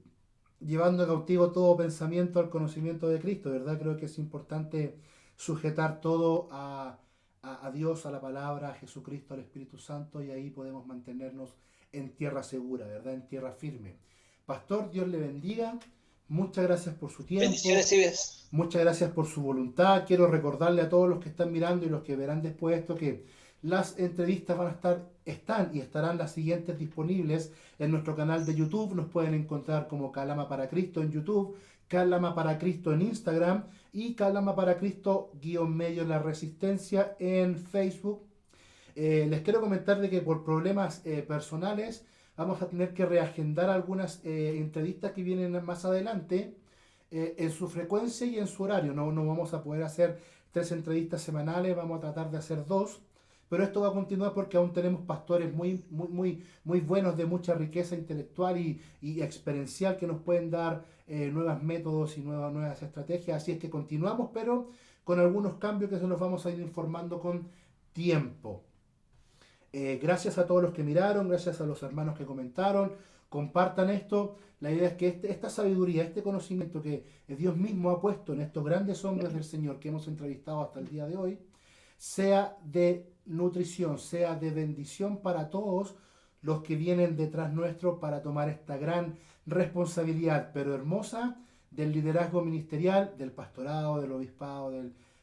llevando cautivo todo pensamiento al conocimiento de Cristo, ¿verdad? Creo que es importante sujetar todo a Dios, a la palabra, a Jesucristo, al Espíritu Santo, y ahí podemos mantenernos en tierra segura, ¿verdad? En tierra firme. Pastor, Dios le bendiga. Muchas gracias por su tiempo. Bendiciones y besos. Muchas gracias por su voluntad. Quiero recordarle a todos los que están mirando y los que verán después esto que las entrevistas están y estarán las siguientes disponibles en nuestro canal de YouTube. Nos pueden encontrar como Calama para Cristo en YouTube, Calama para Cristo en Instagram y Calama para Cristo _ La Resistencia en Facebook. Les quiero comentar de que por problemas personales vamos a tener que reagendar algunas entrevistas que vienen más adelante en su frecuencia y en su horario. No vamos a poder hacer 3 entrevistas semanales, vamos a tratar de hacer 2. Pero esto va a continuar porque aún tenemos pastores muy buenos, de mucha riqueza intelectual y experiencial, que nos pueden dar nuevos métodos y nuevas estrategias. Así es que continuamos, pero con algunos cambios que se los vamos a ir informando con tiempo. Gracias a todos los que miraron, gracias a los hermanos que comentaron. Compartan esto. La idea es que esta sabiduría, este conocimiento que Dios mismo ha puesto en estos grandes hombres del Señor que hemos entrevistado hasta el día de hoy, sea de nutrición, sea de bendición para todos los que vienen detrás nuestro para tomar esta gran responsabilidad, pero hermosa, del liderazgo ministerial, del pastorado, del obispado,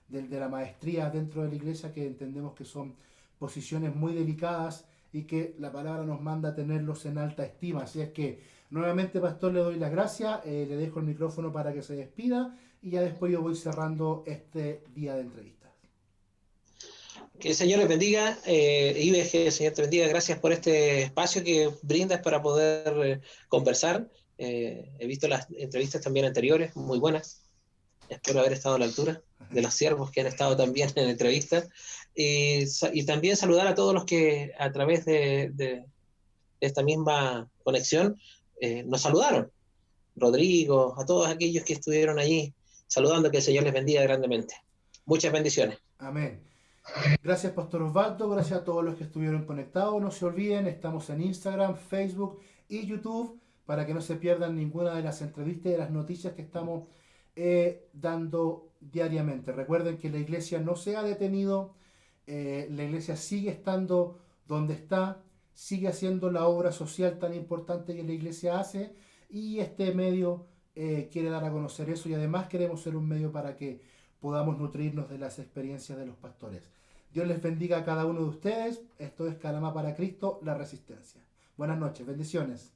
de la maestría dentro de la iglesia, que entendemos que son posiciones muy delicadas y que la palabra nos manda a tenerlos en alta estima. Así es que nuevamente, pastor, le doy las gracias, le dejo el micrófono para que se despida y ya después yo voy cerrando este día de entrevistas. Que el Señor les bendiga. Ives, que el Señor te bendiga. Gracias por este espacio que brindas para poder conversar. He visto las entrevistas también anteriores, muy buenas. Espero haber estado a la altura de los siervos que han estado también en entrevistas. Y también saludar a todos los que a través de esta misma conexión nos saludaron. Rodrigo, a todos aquellos que estuvieron allí saludando, que el Señor les bendiga grandemente. Muchas bendiciones. Amén. Gracias, Pastor Osvaldo. Gracias a todos los que estuvieron conectados. No se olviden, estamos en Instagram, Facebook y YouTube para que no se pierdan ninguna de las entrevistas y de las noticias que estamos dando diariamente. Recuerden que la iglesia no se ha detenido, la iglesia sigue estando donde está, sigue haciendo la obra social tan importante que la iglesia hace, y este medio quiere dar a conocer eso, y además queremos ser un medio para que podamos nutrirnos de las experiencias de los pastores. Dios les bendiga a cada uno de ustedes. Esto es Calama para Cristo, la Resistencia. Buenas noches, bendiciones.